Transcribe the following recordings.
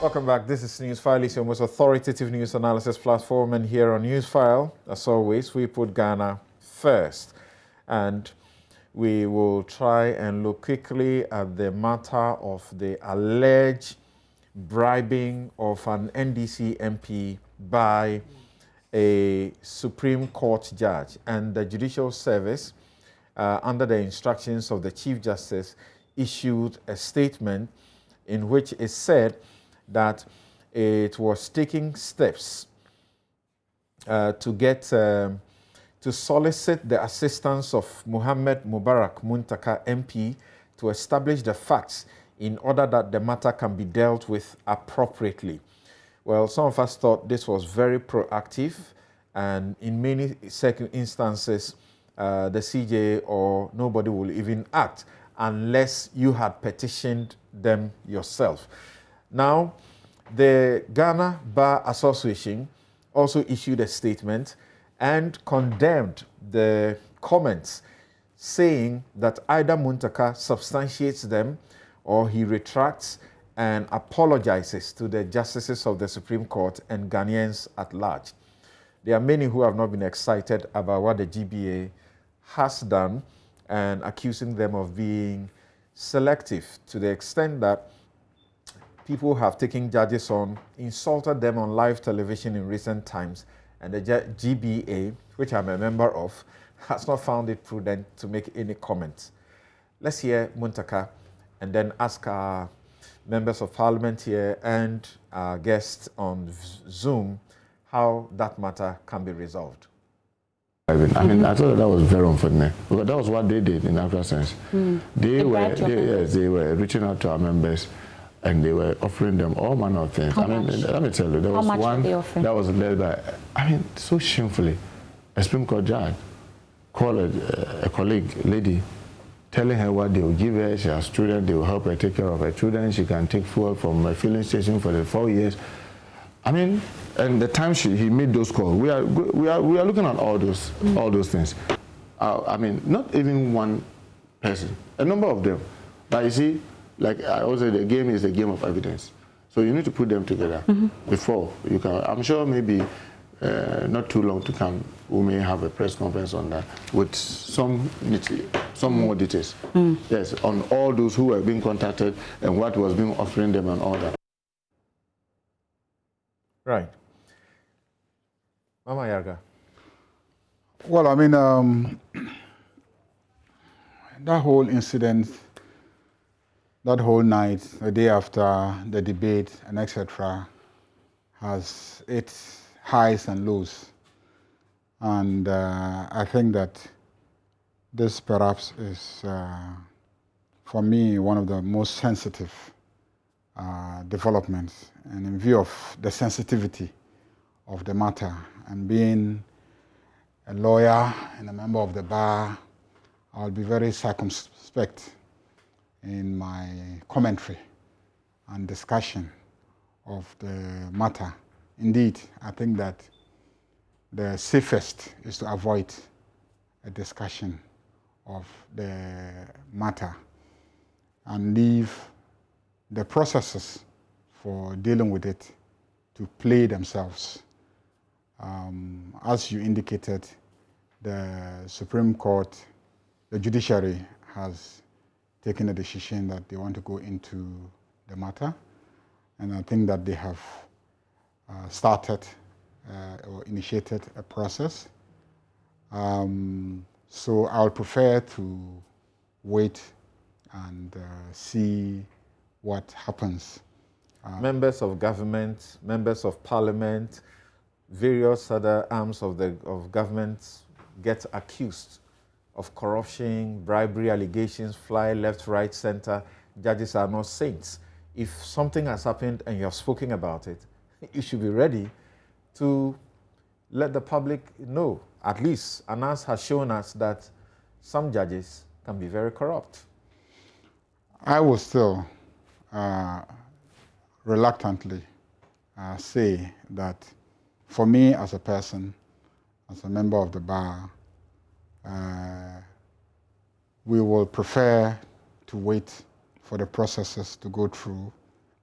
Welcome back. This is Newsfile. It's your most authoritative news analysis platform. And here on Newsfile, as always, we put Ghana first. And we will try and look quickly at the matter of the alleged bribing of an NDC MP by a Supreme Court judge. And the Judicial Service, under the instructions of the Chief Justice, issued a statement in which it said that it was taking steps to solicit the assistance of Mohammed Mubarak Muntaka MP to establish the facts in order that the matter can be dealt with appropriately. Well, some of us thought this was very proactive, and in many instances, the CJ or nobody will even act unless you had petitioned them yourself. Now, the Ghana Bar Association also issued a statement and condemned the comments, saying that either Muntaka substantiates them or he retracts and apologizes to the justices of the Supreme Court and Ghanaians at large. There are many who have not been excited about what the GBA has done and accusing them of being selective to the extent that people have taken judges on, insulted them on live television in recent times, and the GBA, which I'm a member of, has not found it prudent to make any comments. Let's hear Muntaka and then ask our members of parliament here and our guests on Zoom how that matter can be resolved. I mean, I thought that was very unfortunate because that was what they did in that sense. They were reaching out to our members and they were offering them all manner of things. Let me tell you, there was one that was led by, so shamefully, a Supreme Court judge called a colleague, lady, telling her what they will give her. She has children, they will help her take care of her children. She can take fuel from a filling station for the 4 years. And the time he made those calls, we are looking at all those things. Not even one person, a number of them. But you see, like I always say, the game is a game of evidence. So you need to put them together before you can. I'm sure maybe not too long to come, we may have a press conference on that with some more details. Yes, on all those who were being contacted and what was being offering them and all that. Right. Mama Yarga. Well, that whole incident, that whole night, the day after the debate and etc., has its highs and lows. And I think that this perhaps is, for me, one of the most sensitive developments. And in view of the sensitivity of the matter, and being a lawyer and a member of the bar, I'll be very circumspect in my commentary and discussion of the matter. Indeed, I think that the safest is to avoid a discussion of the matter and leave the processes for dealing with it to play themselves. As you indicated, the Supreme Court, the judiciary has taken a decision that they want to go into the matter, and I think that they have started or initiated a process. So I'll prefer to wait and see what happens. Members of government, members of parliament, various other arms of government get accused of corruption, bribery allegations, fly left, right, center. Judges are not saints. If something has happened and you have spoken about it, you should be ready to let the public know. At least Anas has shown us that some judges can be very corrupt. I will still reluctantly say that for me as a person, as a member of the bar, we will prefer to wait for the processes to go through.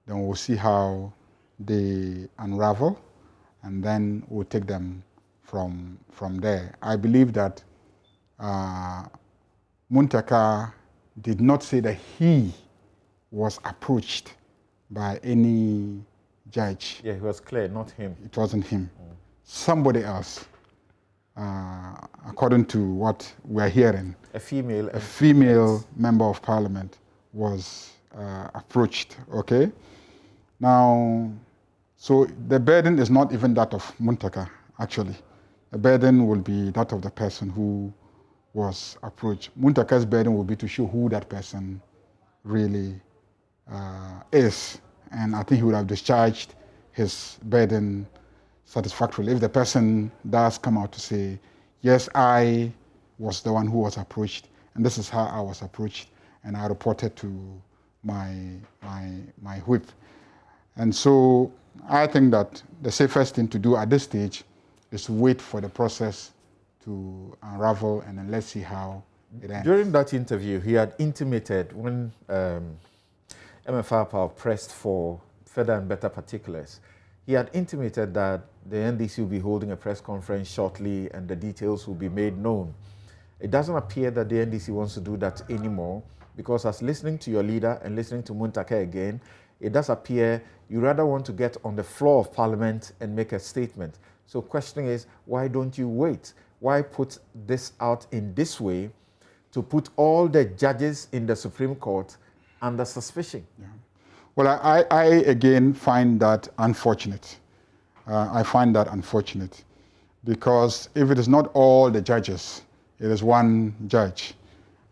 Then we'll see how they unravel, and then we'll take them from there. I believe that Muntaka did not say that he was approached by any judge. Yeah, he was clear, not him. It wasn't him. Somebody else, according to what we're hearing. A female. A female member of parliament was approached, okay? Now, so the burden is not even that of Muntaka, actually. The burden will be that of the person who was approached. Muntaka's burden will be to show who that person really is. And I think he would have discharged his burden satisfactorily if the person does come out to say, yes, I was the one who was approached, and this is how I was approached, and I reported to my whip. And so I think that the safest thing to do at this stage is to wait for the process to unravel, and then let's see how it ends. During that interview, he had intimated when MFR pressed for further and better particulars. He had intimated that the NDC will be holding a press conference shortly and the details will be made known. It doesn't appear that the NDC wants to do that anymore, because as listening to your leader and listening to Muntaka again, it does appear you rather want to get on the floor of Parliament and make a statement. So question is, why don't you wait? Why put this out in this way to put all the judges in the Supreme Court under suspicion? Yeah. Well, I again find that unfortunate. I find that unfortunate because if it is not all the judges, it is one judge,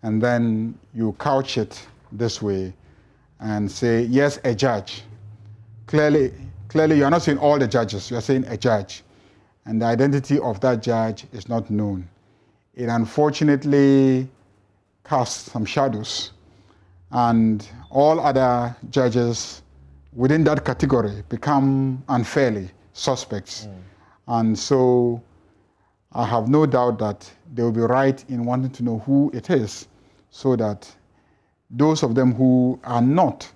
and then you couch it this way and say, yes, a judge. Clearly you are not saying all the judges, you are saying a judge, and the identity of that judge is not known. It unfortunately casts some shadows, and all other judges within that category become unfairly suspects. And so I have no doubt that they will be right in wanting to know who it is, so that those of them who are not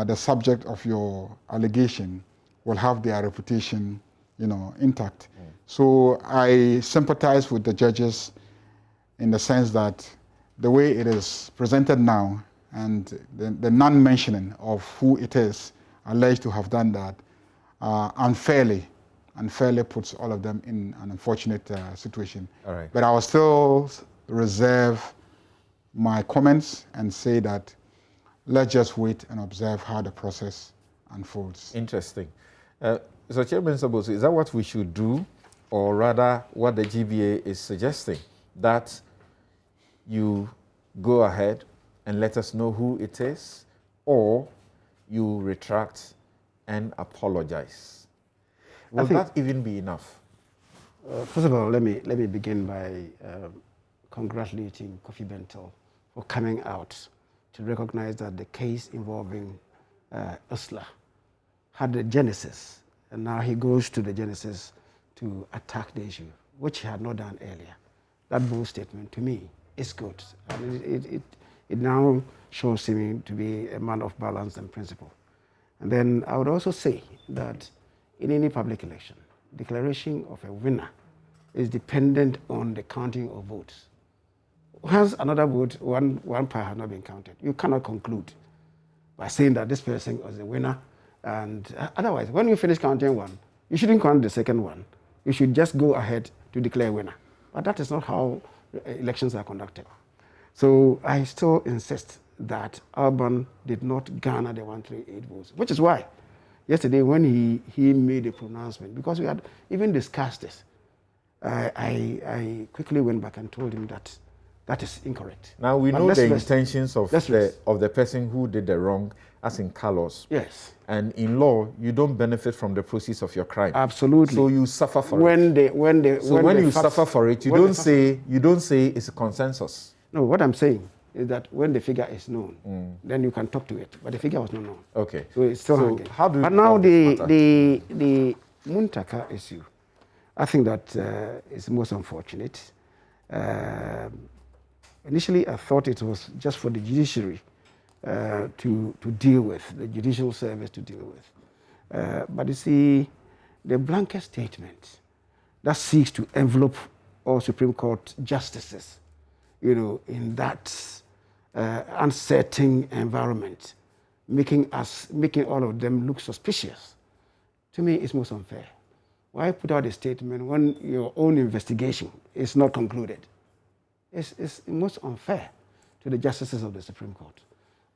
the subject of your allegation will have their reputation, intact. So I sympathize with the judges in the sense that the way it is presented now and the non-mentioning of who it is alleged to have done that unfairly puts all of them in an unfortunate situation. All right. But I will still reserve my comments and say that let's just wait and observe how the process unfolds. Interesting. So Chairman Sabosu, is that what we should do, or rather what the GBA is suggesting, that you go ahead and let us know who it is, or you retract and apologize? Will that even be enough? First of all, let me begin by congratulating Kofi Bentel for coming out to recognize that the case involving Usla had the genesis, and now he goes to the genesis to attack the issue, which he had not done earlier. That bold statement, to me, is good. I mean, it now shows him to be a man of balance and principle. And then I would also say that in any public election, declaration of a winner is dependent on the counting of votes. Once another vote, one part has not been counted, you cannot conclude by saying that this person was the winner. And otherwise, when you finish counting one, you shouldn't count the second one. You should just go ahead to declare a winner. But that is not how elections are conducted. So I still insist that Alban did not garner the 138 votes, which is why yesterday when he made a pronouncement, because we had even discussed this, I quickly went back and told him that that is incorrect. Now we know the intentions of the person who did the wrong, as in Carlos. Yes. And in law, you don't benefit from the proceeds of your crime. Absolutely. So you suffer for it. When you suffer for it, you don't say it's a consensus. No, what I'm saying is that when the figure is known, then you can talk to it. But the figure was not known. Okay. So it's still hanging. How do you but now the Muntaka issue, I think that is most unfortunate. Initially, I thought it was just for the judiciary to deal with, the judicial service to deal with. But you see, the blanket statement that seeks to envelope all Supreme Court justices, you know, in that uncertain environment, making all of them look suspicious, to me, is most unfair. Why put out a statement when your own investigation is not concluded? It's most unfair to the justices of the Supreme Court.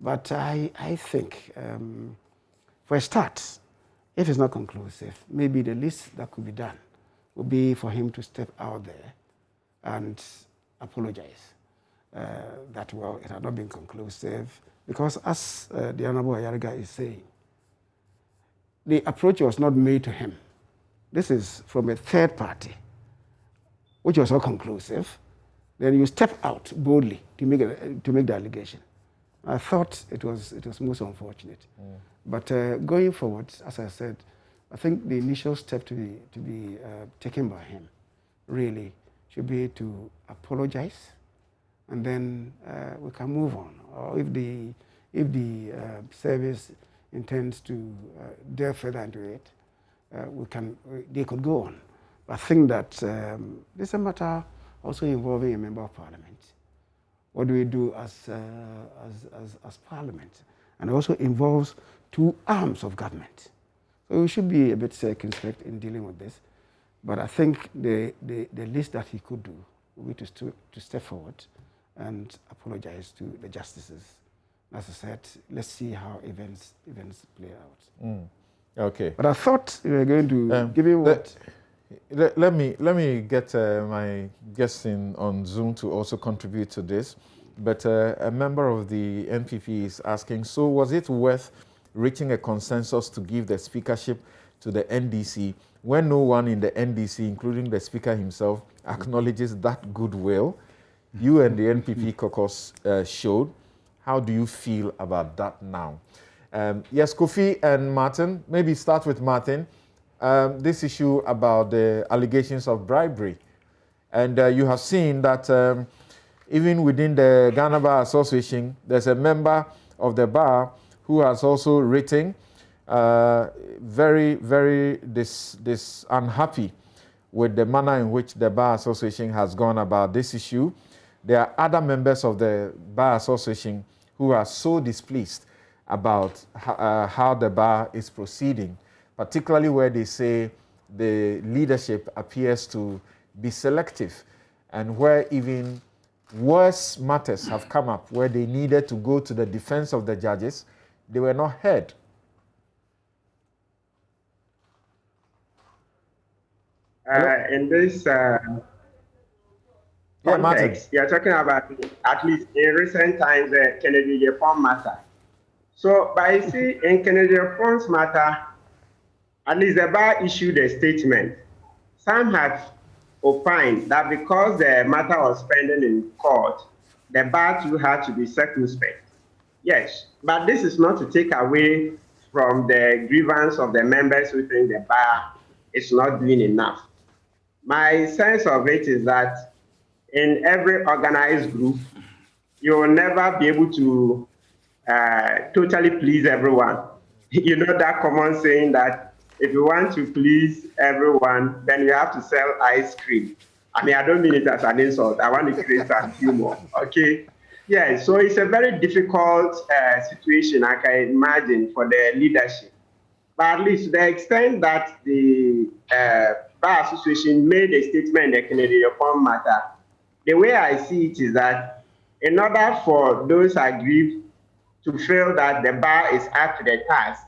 But I think, for a start, if it's not conclusive, maybe the least that could be done would be for him to step out there and apologize that, well, it had not been conclusive. Because as the Honorable Ayariga is saying, the approach was not made to him. This is from a third party, which was not conclusive. Then you step out boldly to make the allegation. I thought it was most unfortunate. But going forward, as I said, I think the initial step to be taken by him really should be to apologize, and then we can move on. Or if the service intends to delve further into it, they could go on. But I think that this is a matter also involving a member of Parliament. What do we do as Parliament? And it also involves two arms of government. So we should be a bit circumspect in dealing with this. But I think the least that he could do would be to step forward and apologize to the justices. As I said, let's see how events play out. Okay. But I thought we were going to give him what. Let me get my guests on Zoom to also contribute to this. But a member of the NPP is asking, so was it worth reaching a consensus to give the speakership to the NDC when no one in the NDC, including the speaker himself, acknowledges that goodwill you and the NPP caucus showed? How do you feel about that now? Yes, Kofi and Martin, maybe start with Martin. This issue about the allegations of bribery. And you have seen that even within the Ghana Bar Association, there's a member of the bar who has also written very, very unhappy with the manner in which the Bar Association has gone about this issue. There are other members of the Bar Association who are so displeased about how the bar is proceeding, particularly where they say the leadership appears to be selective, and where even worse matters have come up where they needed to go to the defense of the judges. They were not heard. In this context, you're talking about, at least in recent times, the Kennedy reform matter. So, but you see, in Kennedy reforms matter, at least the bar issued a statement. Some have opined that because the matter was pending in court, the bar too had to be circumspect. Yes, but this is not to take away from the grievance of the members who think the bar is not doing enough. My sense of it is that in every organized group, you will never be able to totally please everyone. You know that common saying that if you want to please everyone, then you have to sell ice cream. I mean, I don't mean it as an insult. I want to create some humor, okay? Yeah, so it's a very difficult situation, I can imagine, for the leadership. But at least to the extent that the Bar Association made a statement in the Kennedy reform matter, the way I see it is that in order for those aggrieved to feel that the bar is up to the task,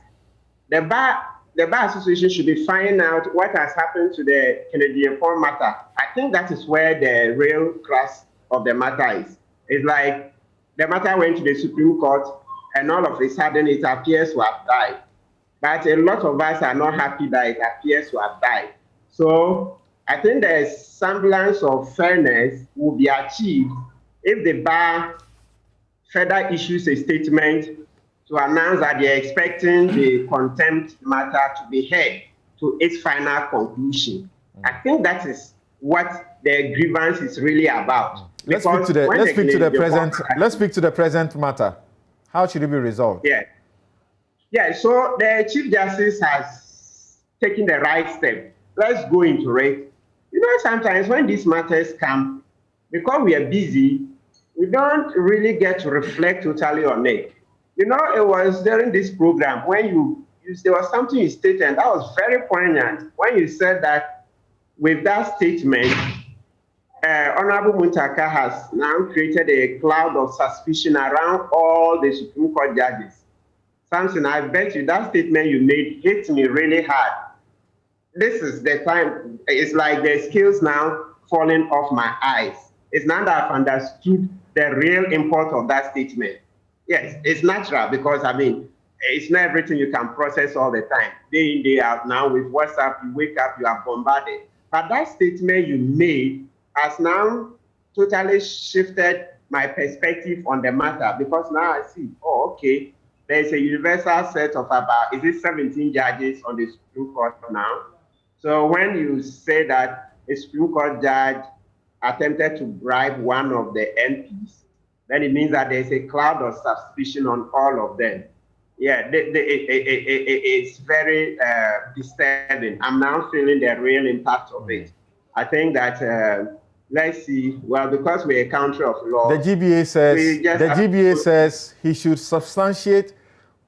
the Bar Association should be finding out what has happened to the Kennedy reform matter. I think that is where the real crux of the matter is. It's like the matter went to the Supreme Court and all of a sudden it appears to have died. But a lot of us are not happy that it appears to have died. So I think the semblance of fairness will be achieved if the bar further issues a statement to announce that they're expecting the contempt matter to be heard to its final conclusion. I think that is what the grievance is really about. Let's speak to the present matter. How should it be resolved? Yeah, Yeah, so the Chief Justice has taken the right step. Let's go into it. You know, sometimes when these matters come, because we are busy, we don't really get to reflect totally on it. You know, it was during this program when there was something you stated, and that was very poignant when you said that with that statement, Honorable Muntaka has now created a cloud of suspicion around all the Supreme Court judges. Samson, I bet you that statement you made hit me really hard. This is the time, it's like the scales now falling off my eyes. It's now that I've understood the real import of that statement. Yes, it's natural because, I mean, it's not everything you can process all the time. Day in, day out now with WhatsApp, you wake up, you are bombarded. But that statement you made has now totally shifted my perspective on the matter because now I see, oh, okay, there's a universal set of about, 17 judges on the Supreme Court now? So when you say that a Supreme Court judge attempted to bribe one of the MPs, then it means that there's a cloud of suspicion on all of them. Yeah, it's very disturbing. I'm now feeling the real impact of it. I think that, let's see, well, because we're a country of law. The GBA says he should substantiate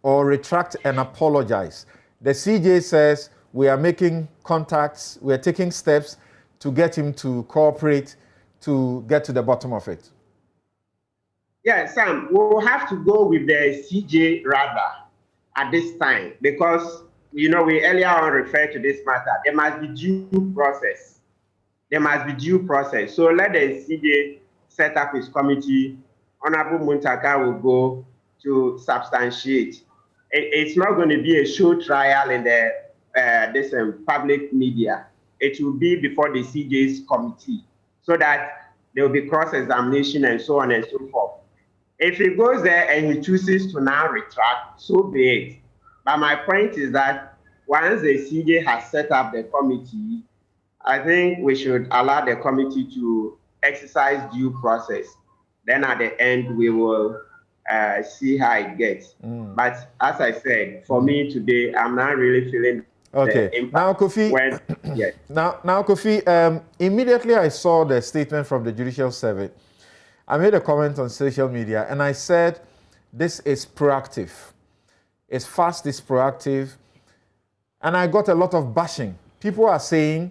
or retract and apologize. The CJ says we are making contacts, we are taking steps to get him to cooperate to get to the bottom of it. Yeah, Sam, we'll have to go with the CJ rather at this time because, you know, we earlier on referred to this matter. There must be due process. There must be due process. So let the CJ set up his committee. Honorable Muntaka will go to substantiate. It's not going to be a show trial in the public media. It will be before the CJ's committee so that there will be cross-examination and so on and so forth. If he goes there and he chooses to now retract, so be it. But my point is that once the CJ has set up the committee, I think we should allow the committee to exercise due process. Then at the end, we will see how it gets. But as I said, for me today, I'm not really feeling the impact. Now, Kofi, yes. now, Kofi, immediately I saw the statement from the Judicial Survey. I made a comment on social media and I said, this is proactive. It's fast, it's proactive. And I got a lot of bashing. People are saying,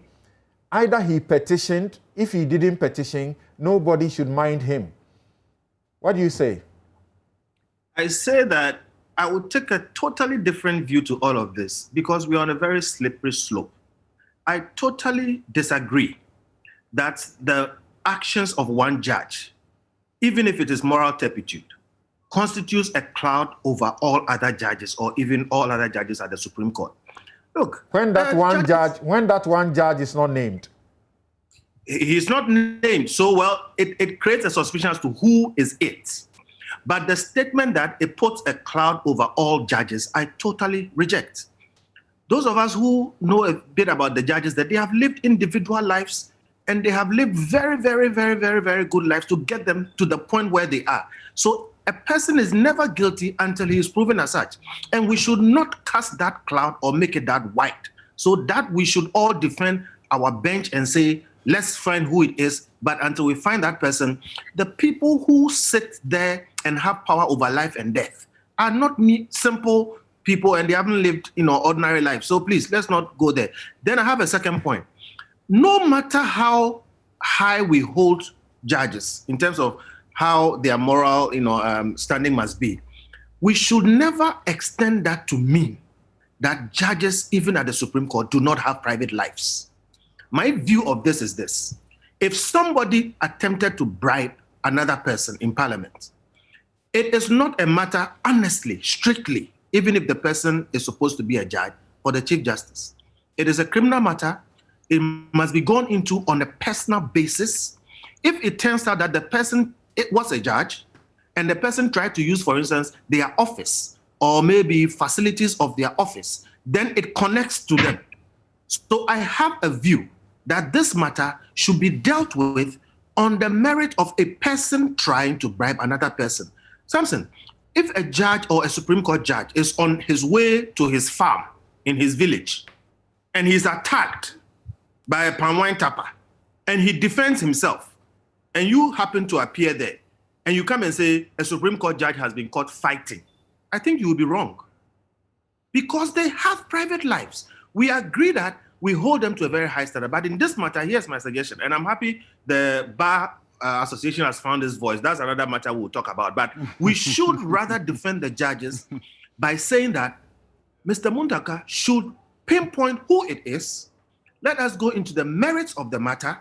either he petitioned, if he didn't petition, nobody should mind him. What do you say? I say that I would take a totally different view to all of this because we're on a very slippery slope. I totally disagree that the actions of one judge, even if it is moral turpitude, constitutes a cloud over all other judges or even all other judges at the Supreme Court. Look, when that one judge is not named. He's not named. So, well, it creates a suspicion as to who is it. But the statement that it puts a cloud over all judges, I totally reject. Those of us who know a bit about the judges, that they have lived individual lives and they have lived very, very, very, very, very good lives to get them to the point where they are. So a person is never guilty until he is proven as such. And we should not cast that cloud or make it that white. So that we should all defend our bench and say, let's find who it is. But until we find that person, the people who sit there and have power over life and death are not simple people and they haven't lived, ordinary life. So please, let's not go there. Then I have a second point. No matter how high we hold judges in terms of how their moral, standing must be, we should never extend that to mean that judges, even at the Supreme Court, do not have private lives. My view of this is this. If somebody attempted to bribe another person in Parliament, it is not a matter, honestly, strictly, even if the person is supposed to be a judge, for the Chief Justice. It is a criminal matter. It must be gone into on a personal basis. If it turns out that the person was a judge and the person tried to use, for instance, their office or maybe facilities of their office, then it connects to them. So I have a view that this matter should be dealt with on the merit of a person trying to bribe another person. Samson, if a judge or a Supreme Court judge is on his way to his farm in his village and he's attacked by a palm wine tapper and he defends himself and you happen to appear there and you come and say a Supreme Court judge has been caught fighting, I think you will be wrong because they have private lives. We agree that we hold them to a very high standard. But in this matter, here's my suggestion, and I'm happy the Bar Association has found this voice. That's another matter we'll talk about. But we should rather defend the judges by saying that Mr. Muntaka should pinpoint who it is. Let us go into the merits of the matter.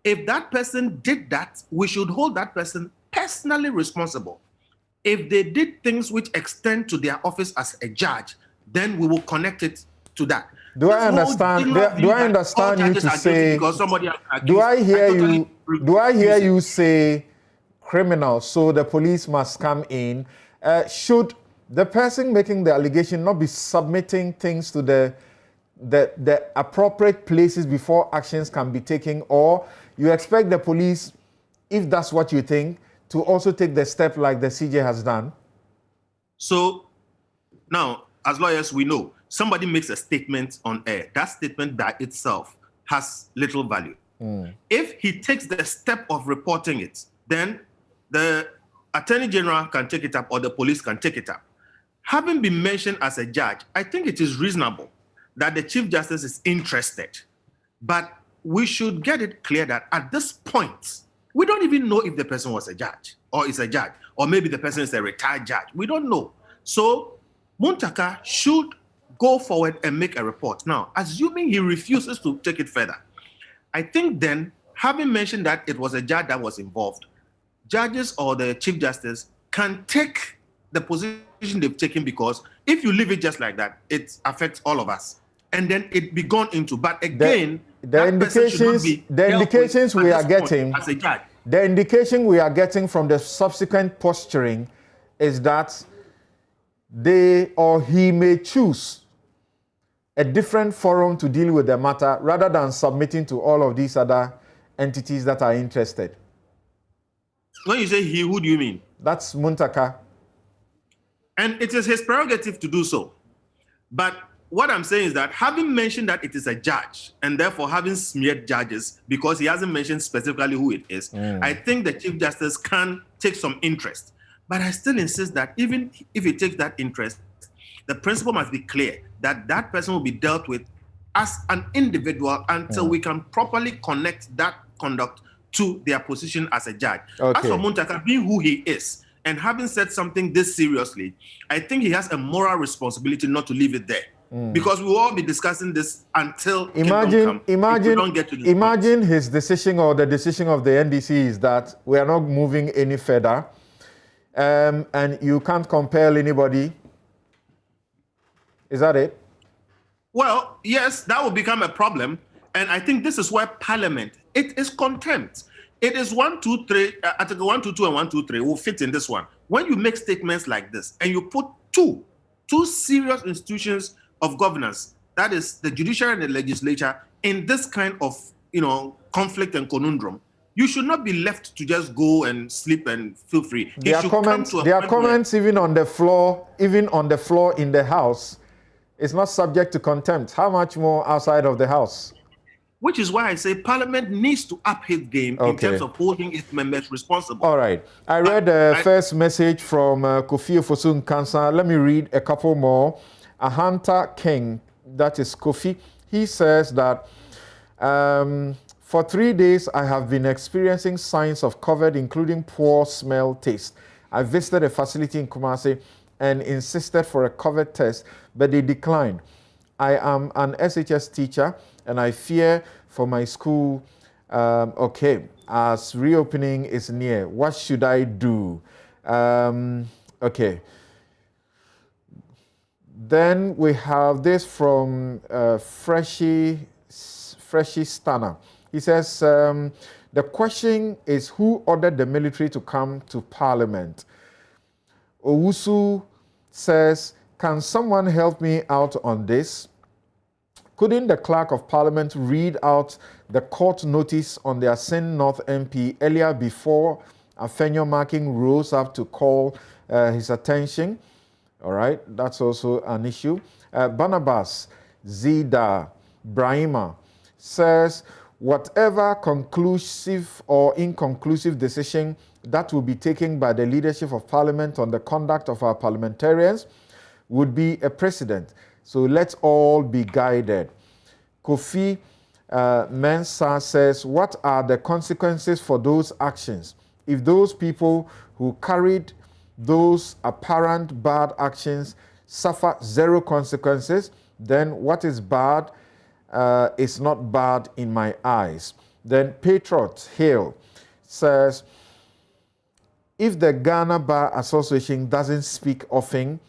If that person did that, we should hold that person personally responsible. If they did things which extend to their office as a judge, then we will connect it to that. Do I understand? Do I understand you to say? Do I hear you? Do I hear you say criminal? So the police must come in. Should the person making the allegation not be submitting things to the appropriate places before actions can be taken, or you expect the police, if that's what you think, to also take the step like the CJ has done? So now, as lawyers, we know somebody makes a statement on air. That statement by itself has little value. If he takes the step of reporting it, then the Attorney General can take it up or the police can take it up. Having been mentioned as a judge, I think it is reasonable that the Chief Justice is interested. But we should get it clear that at this point, we don't even know if the person was a judge or is a judge, or maybe the person is a retired judge. We don't know. So Muntaka should go forward and make a report. Now, assuming he refuses to take it further, I think then, having mentioned that it was a judge that was involved, judges or the Chief Justice can take the position they've taken, because if you leave it just like that, it affects all of us. And then it be gone into. But again, the indications we are getting as a judge. The indication we are getting from the subsequent posturing is that they or he may choose a different forum to deal with the matter rather than submitting to all of these other entities that are interested. When you say he, who do you mean? That's Muntaka. And it is his prerogative to do so. But what I'm saying is that having mentioned that it is a judge and therefore having smeared judges because he hasn't mentioned specifically who it is, I think the Chief Justice can take some interest. But I still insist that even if he takes that interest, the principle must be clear that that person will be dealt with as an individual until we can properly connect that conduct to their position as a judge. As for Muntaka, being who he is and having said something this seriously, I think he has a moral responsibility not to leave it there. Because we will all be discussing this until imagine his decision or the decision of the NDC is that we are not moving any further, and you can't compel anybody. Is that it? Well, yes, that will become a problem. And I think this is where Parliament, it is contempt. It is 1, 2, 3, Article 122 and 123 will fit in this one. When you make statements like this and you put two serious institutions of governance, that is the judiciary and the legislature, in this kind of conflict and conundrum, you should not be left to just go and sleep and feel free. There are comments even on the floor in the House. It's not subject to contempt. How much more outside of the House? Which is why I say Parliament needs to up its game in terms of holding its members responsible. All right. I read the first message from Kofi Ofosu Nkansa. Let me read a couple more. Ahanta King, that is Kofi, he says that for 3 days I have been experiencing signs of COVID, including poor smell, taste. I visited a facility in Kumasi and insisted for a COVID test, but they declined. I am an SHS teacher and I fear for my school. As reopening is near, what should I do? Then we have this from Freshie Stana. He says, the question is, who ordered the military to come to Parliament? Owusu says, can someone help me out on this? Couldn't the clerk of Parliament read out the court notice on the Asin North MP earlier before Afenyo Marking rose up to call his attention. All right, that's also an issue. Barnabas Zida Brahima says, whatever conclusive or inconclusive decision that will be taken by the leadership of Parliament on the conduct of our parliamentarians would be a precedent. So let's all be guided. Kofi Mensah says, what are the consequences for those actions? If those people who carried those apparent bad actions suffer zero consequences, then what is bad is not bad in my eyes. Then Patriot Hill says, if the Ghana Bar Association doesn't speak often,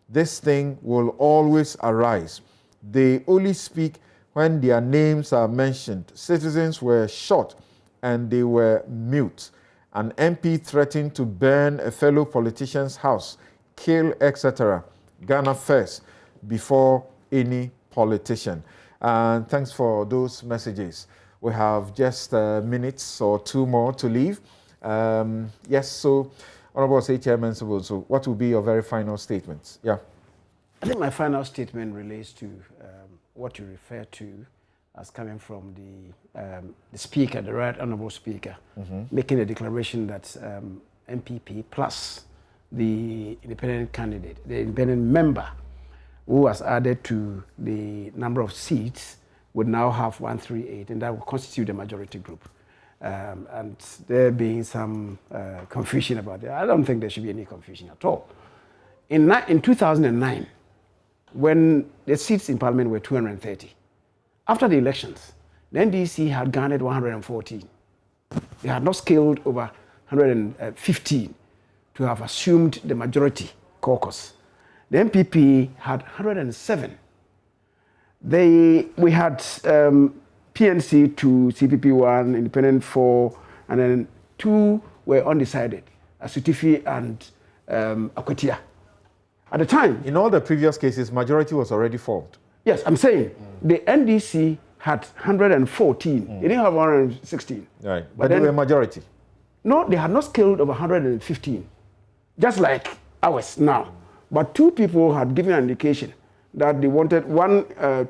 this thing will always arise. They only speak when their names are mentioned. Citizens were shot and they were mute. An MP threatened to burn a fellow politician's house, kill, etc. Ghana first, before any politician. And thanks for those messages. We have just minutes or two more to leave. Yes, so Honorable State Chairman, so what will be your very final statements? Yeah. I think my final statement relates to what you refer to as coming from the Speaker, the Right Honourable Speaker, making a declaration that MPP plus the independent candidate, the independent member who was added to the number of seats would now have 138, and that will constitute a majority group. And there being some confusion about it. I don't think there should be any confusion at all. In 2009, when the seats in Parliament were 230, after the elections, the NDC had garnered 114. They had not scaled over 115 to have assumed the majority caucus. The MPP had 107. We had PNC 2, CPP 1, Independent 4, and then 2 were undecided, Asutifi and Akwatia. At the time... In all the previous cases, majority was already formed. Yes, I'm saying the NDC had 114. They didn't have 116. Right, but they were majority. No, they had not scaled over 115, just like ours now. But 2 people had given an indication that they wanted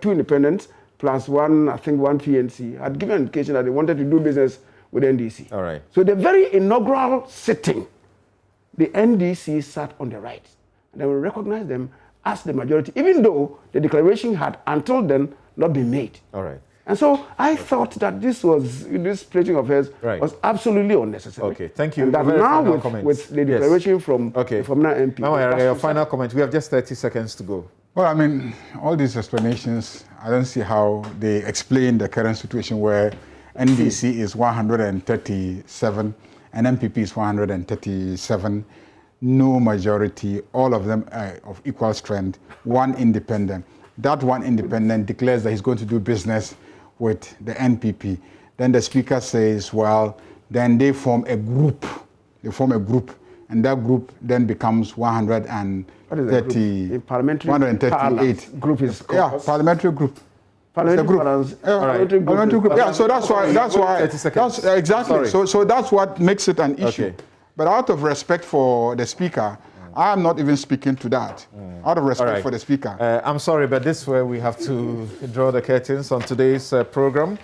2 independents plus 1, I think 1 PNC, had given an indication that they wanted to do business with NDC. All right. So the very inaugural sitting, the NDC sat on the right. And they will recognize them as the majority, even though the declaration had until then not been made. All right. And so I thought that this splitting of hairs was absolutely unnecessary. Okay, thank you. And that now with the declaration from now MP. Mama, your final comment. We have just 30 seconds to go. Well, I mean, all these explanations, I don't see how they explain the current situation where NDC is 137 and MPP is 137. No majority, all of them are of equal strength, 1 independent. That 1 independent declares that he's going to do business with the NPP. Then the speaker says, well, then they form a group. They form a group, and that group then becomes 130. In parliamentary 138. Group is caucus. Yeah, parliamentary group. Parliamentary group. Yeah, so that's why. Exactly. So that's what makes it an issue. Okay. But out of respect for the speaker, I am not even speaking to that. Out of respect for the speaker. I'm sorry, but this is where we have to draw the curtains on today's program.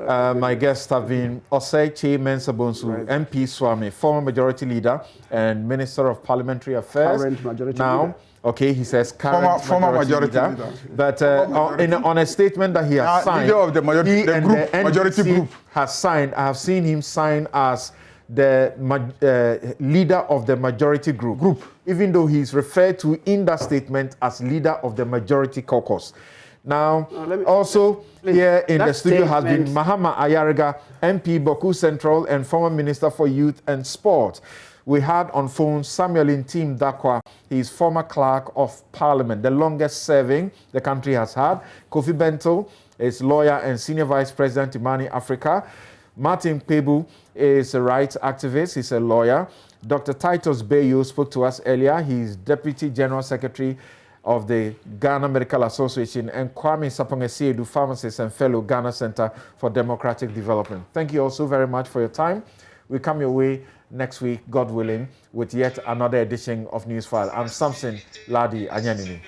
My guests have been Osei Mensah-Bonsu, MP Swami, former majority leader and Minister of Parliamentary Affairs. Current majority now, leader. Okay, he says current former majority leader. But on a statement that he has signed, leader of the majority group has signed. I have seen him sign as the leader of the majority group, even though he's referred to in that statement as leader of the majority caucus. Now, here in the studio has been Mahama Ayariga, MP Boku Central and former Minister for Youth and Sport. We had on phone Samuel Intim Dakwa. He is former Clerk of Parliament, the longest serving the country has had. Kofi Bento is lawyer and Senior Vice President Imani Africa. Martin Pebu is a rights activist. He's a lawyer. Dr. Titus Bayo spoke to us earlier. He's Deputy General Secretary of the Ghana Medical Association, and Kwame Sapong-Esiedu, pharmacist and fellow Ghana Center for Democratic Development. Thank you all so very much for your time. We come your way next week, God willing, with yet another edition of Newsfile. I'm Samson Ladi Anyanini.